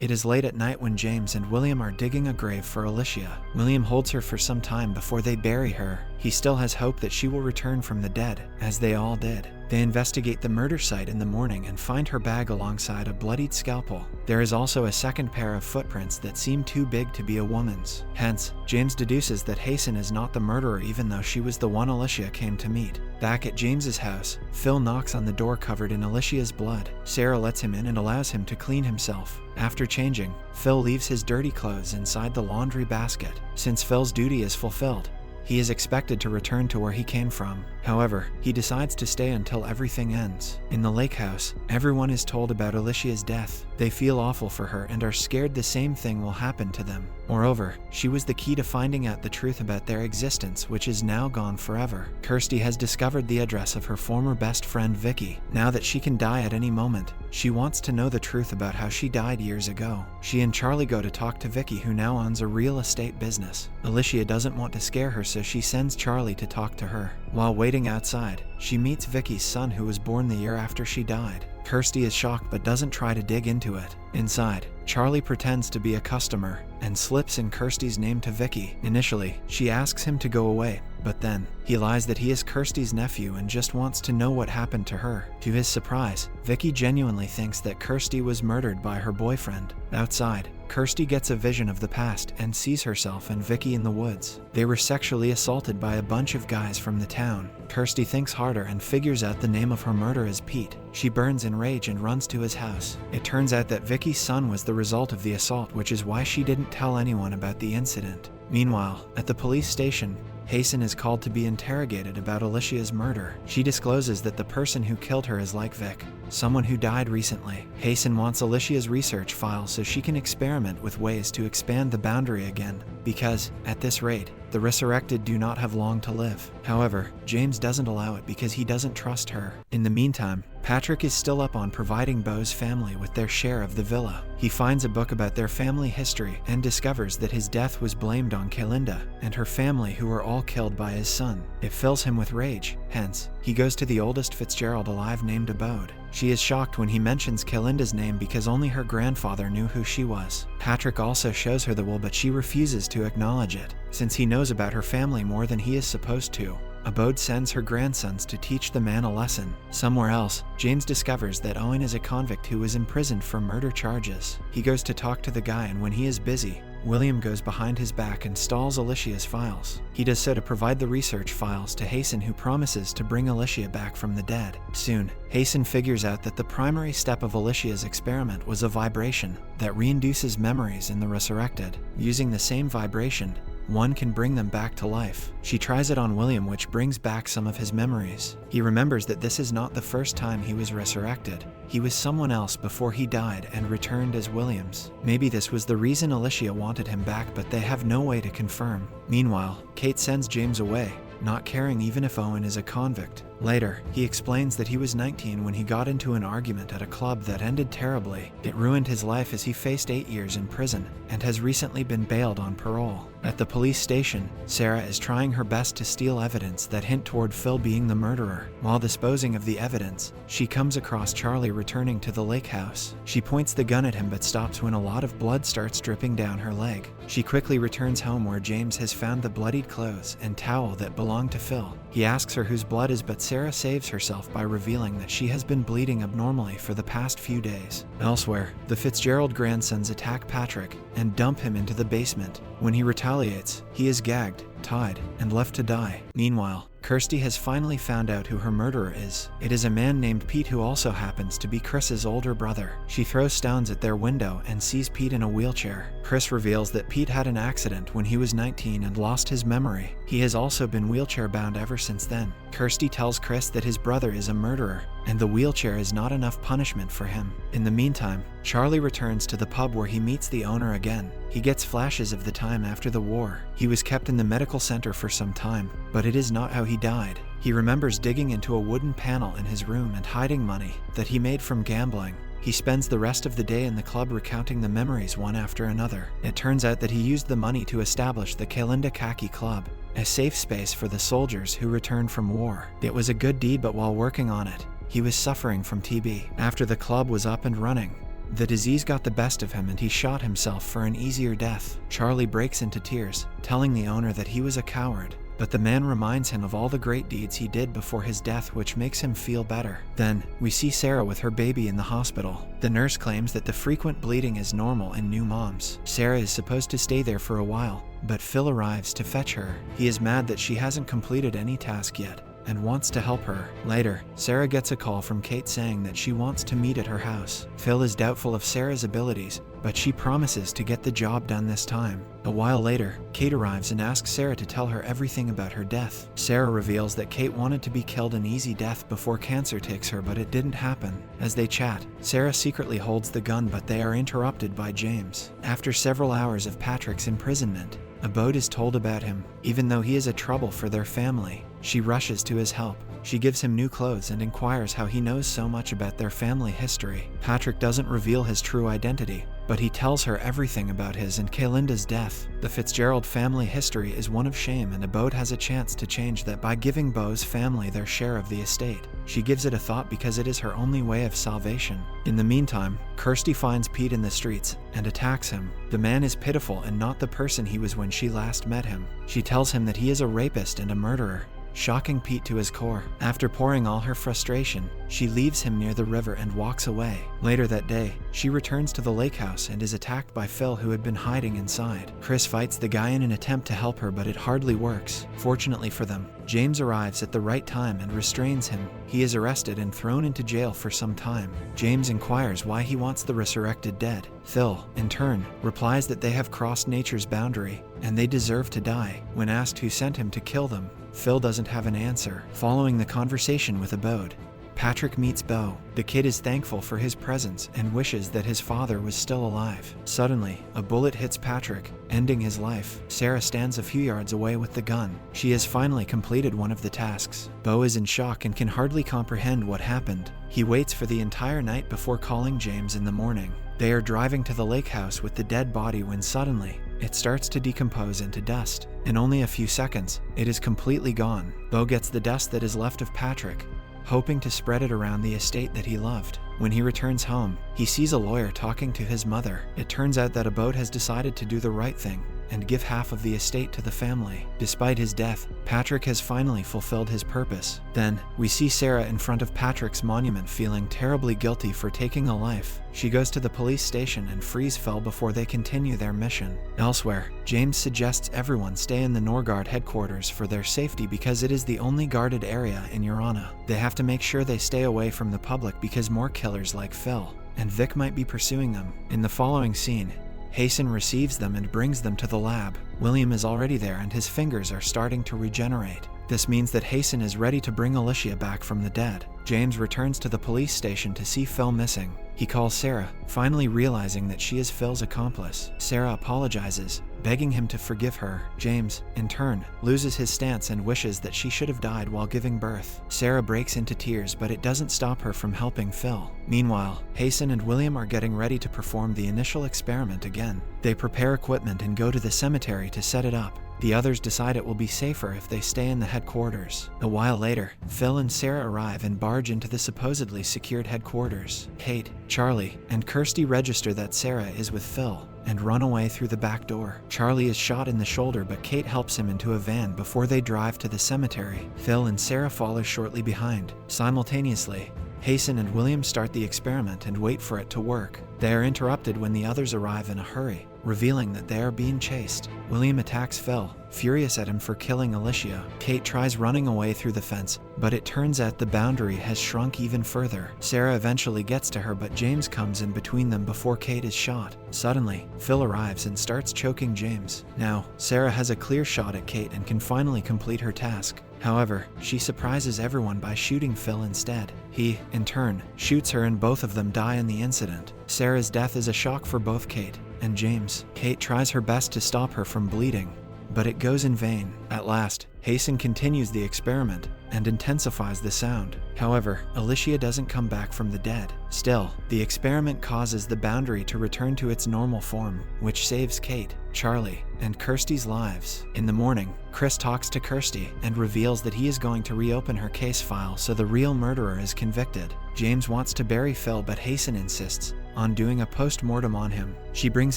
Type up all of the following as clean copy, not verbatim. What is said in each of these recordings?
It is late at night when James and William are digging a grave for Alicia. William holds her for some time before they bury her. He still has hope that she will return from the dead, as they all did. They investigate the murder site in the morning and find her bag alongside a bloodied scalpel. There is also a second pair of footprints that seem too big to be a woman's. Hence, James deduces that Hasten is not the murderer even though she was the one Alicia came to meet. Back at James's house, Phil knocks on the door covered in Alicia's blood. Sarah lets him in and allows him to clean himself. After changing, Phil leaves his dirty clothes inside the laundry basket. Since Phil's duty is fulfilled, he is expected to return to where he came from. However, he decides to stay until everything ends. In the lake house, everyone is told about Alicia's death. They feel awful for her and are scared the same thing will happen to them. Moreover, she was the key to finding out the truth about their existence, which is now gone forever. Kirsty has discovered the address of her former best friend Vicky. Now that she can die at any moment, she wants to know the truth about how she died years ago. She and Charlie go to talk to Vicky, who now owns a real estate business. Alicia doesn't want to scare her, so she sends Charlie to talk to her. While waiting outside, she meets Vicky's son, who was born the year after she died. Kirsty is shocked but doesn't try to dig into it. Inside, Charlie pretends to be a customer and slips in Kirsty's name to Vicky. Initially, she asks him to go away, but then he lies that he is Kirsty's nephew and just wants to know what happened to her. To his surprise, Vicky genuinely thinks that Kirsty was murdered by her boyfriend. Outside, Kirsty gets a vision of the past and sees herself and Vicky in the woods. They were sexually assaulted by a bunch of guys from the town. Kirsty thinks harder and figures out the name of her murderer is Pete. She burns in rage and runs to his house. It turns out that Vicky's son was the result of the assault, which is why she didn't tell anyone about the incident. Meanwhile, at the police station, Hasten is called to be interrogated about Alicia's murder. She discloses that the person who killed her is like Vic, someone who died recently. Hasten wants Alicia's research file so she can experiment with ways to expand the boundary again, because, at this rate, the resurrected do not have long to live. However, James doesn't allow it because he doesn't trust her. In the meantime, Patrick is still up on providing Beau's family with their share of the villa. He finds a book about their family history and discovers that his death was blamed on Kalinda and her family, who were all killed by his son. It fills him with rage. Hence, he goes to the oldest Fitzgerald alive named Abode. She is shocked when he mentions Kalinda's name because only her grandfather knew who she was. Patrick also shows her the will, but she refuses to acknowledge it, since he knows about her family more than he is supposed to. Abode sends her grandsons to teach the man a lesson. Somewhere else, James discovers that Owen is a convict who was imprisoned for murder charges. He goes to talk to the guy, and when he is busy, William goes behind his back and stalls Alicia's files. He does so to provide the research files to Hasten, who promises to bring Alicia back from the dead. Soon, Hasten figures out that the primary step of Alicia's experiment was a vibration that reinduces memories in the resurrected. Using the same vibration, one can bring them back to life. She tries it on William, which brings back some of his memories. He remembers that this is not the first time he was resurrected. He was someone else before he died and returned as Williams. Maybe this was the reason Alicia wanted him back, but they have no way to confirm. Meanwhile, Kate sends James away, not caring even if Owen is a convict. Later, he explains that he was 19 when he got into an argument at a club that ended terribly. It ruined his life as he faced 8 years in prison and has recently been bailed on parole. At the police station, Sarah is trying her best to steal evidence that hint toward Phil being the murderer. While disposing of the evidence, she comes across Charlie returning to the lake house. She points the gun at him but stops when a lot of blood starts dripping down her leg. She quickly returns home, where James has found the bloodied clothes and towel that belonged to Phil. He asks her whose blood is, but Sarah saves herself by revealing that she has been bleeding abnormally for the past few days. Elsewhere, the Fitzgerald grandsons attack Patrick and dump him into the basement. When he retaliates, he is gagged, tied, and left to die. Meanwhile, Kirsty has finally found out who her murderer is. It is a man named Pete, who also happens to be Chris's older brother. She throws stones at their window and sees Pete in a wheelchair. Chris reveals that Pete had an accident when he was 19 and lost his memory. He has also been wheelchair bound ever since then. Kirsty tells Chris that his brother is a murderer, and the wheelchair is not enough punishment for him. In the meantime, Charlie returns to the pub where he meets the owner again. He gets flashes of the time after the war. He was kept in the medical center for some time, but it is not how he died. He remembers digging into a wooden panel in his room and hiding money that he made from gambling. He spends the rest of the day in the club recounting the memories one after another. It turns out that he used the money to establish the Kalinda Khaki Club, a safe space for the soldiers who returned from war. It was a good deed, but while working on it, he was suffering from TB. After the club was up and running, The disease got the best of him and he shot himself for an easier death. Charlie breaks into tears, telling the owner that he was a coward. But the man reminds him of all the great deeds he did before his death, which makes him feel better. Then, we see Sarah with her baby in the hospital. The nurse claims that the frequent bleeding is normal in new moms. Sarah is supposed to stay there for a while, but Phil arrives to fetch her. He is mad that she hasn't completed any task yet and wants to help her. Later, Sarah gets a call from Kate saying that she wants to meet at her house. Phil is doubtful of Sarah's abilities, but she promises to get the job done this time. A while later, Kate arrives and asks Sarah to tell her everything about her death. Sarah reveals that Kate wanted to be killed an easy death before cancer takes her, but it didn't happen. As they chat, Sarah secretly holds the gun, but they are interrupted by James. After several hours of Patrick's imprisonment, a boat is told about him. Even though he is a trouble for their family, she rushes to his help. She gives him new clothes and inquires how he knows so much about their family history. Patrick doesn't reveal his true identity, but he tells her everything about his and Kaylinda's death. The Fitzgerald family history is one of shame, and Abode has a chance to change that by giving Beau's family their share of the estate. She gives it a thought because it is her only way of salvation. In the meantime, Kirsty finds Pete in the streets and attacks him. The man is pitiful and not the person he was when she last met him. She tells him that he is a rapist and a murderer, shocking Pete to his core. After pouring all her frustration, she leaves him near the river and walks away. Later that day, she returns to the lake house and is attacked by Phil, who had been hiding inside. Chris fights the guy in an attempt to help her, but it hardly works. Fortunately for them, James arrives at the right time and restrains him. He is arrested and thrown into jail for some time. James inquires why he wants the resurrected dead. Phil, in turn, replies that they have crossed nature's boundary and they deserve to die. When asked who sent him to kill them, Phil doesn't have an answer. Following the conversation with Abode, Patrick meets Beau. The kid is thankful for his presence and wishes that his father was still alive. Suddenly, a bullet hits Patrick, ending his life. Sarah stands a few yards away with the gun. She has finally completed one of the tasks. Beau is in shock and can hardly comprehend what happened. He waits for the entire night before calling James in the morning. They are driving to the lake house with the dead body when suddenly, it starts to decompose into dust. In only a few seconds, it is completely gone. Beau gets the dust that is left of Patrick, hoping to spread it around the estate that he loved. When he returns home, he sees a lawyer talking to his mother. It turns out that Abode has decided to do the right thing and give half of the estate to the family. Despite his death, Patrick has finally fulfilled his purpose. Then, we see Sarah in front of Patrick's monument feeling terribly guilty for taking a life. She goes to the police station and frees Phil before they continue their mission. Elsewhere, James suggests everyone stay in the Norgard headquarters for their safety because it is the only guarded area in Urana. They have to make sure they stay away from the public because more killers like Phil and Vic might be pursuing them. In the following scene, Hasten receives them and brings them to the lab. William is already there and his fingers are starting to regenerate. This means that Hasten is ready to bring Alicia back from the dead. James returns to the police station to see Phil missing. He calls Sarah, finally realizing that she is Phil's accomplice. Sarah apologizes, begging him to forgive her. James, in turn, loses his stance and wishes that she should have died while giving birth. Sarah breaks into tears, but it doesn't stop her from helping Phil. Meanwhile, Hasten and William are getting ready to perform the initial experiment again. They prepare equipment and go to the cemetery to set it up. The others decide it will be safer if they stay in the headquarters. A while later, Phil and Sarah arrive and barge into the supposedly secured headquarters. Kate, Charlie, and Kirsty register that Sarah is with Phil and run away through the back door. Charlie is shot in the shoulder, but Kate helps him into a van before they drive to the cemetery. Phil and Sarah follow shortly behind. Simultaneously, Hasten and William start the experiment and wait for it to work. They are interrupted when the others arrive in a hurry, revealing that they are being chased. William attacks Phil, furious at him for killing Alicia. Kate tries running away through the fence, but it turns out the boundary has shrunk even further. Sarah eventually gets to her, but James comes in between them before Kate is shot. Suddenly, Phil arrives and starts choking James. Now, Sarah has a clear shot at Kate and can finally complete her task. However, she surprises everyone by shooting Phil instead. He, in turn, shoots her and both of them die in the incident. Sarah's death is a shock for both Kate and James. Kate tries her best to stop her from bleeding, but it goes in vain. At last, Hasten continues the experiment and intensifies the sound. However, Alicia doesn't come back from the dead. Still, the experiment causes the boundary to return to its normal form, which saves Kate, Charlie, and Kirsty's lives. In the morning, Chris talks to Kirsty and reveals that he is going to reopen her case file so the real murderer is convicted. James wants to bury Phil, but Hasten insists On doing a post-mortem on him, she brings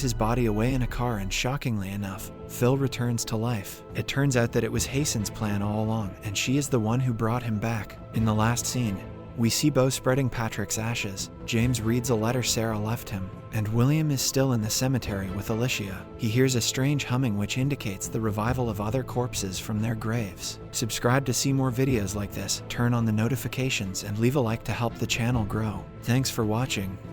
his body away in a car, and shockingly enough, Phil returns to life. It turns out that it was Hasten's plan all along, and she is the one who brought him back. In the last scene, we see Beau spreading Patrick's ashes. James reads a letter Sarah left him, and William is still in the cemetery with Alicia. He hears a strange humming which indicates the revival of other corpses from their graves. Subscribe to see more videos like this, turn on the notifications, and leave a like to help the channel grow. Thanks for watching.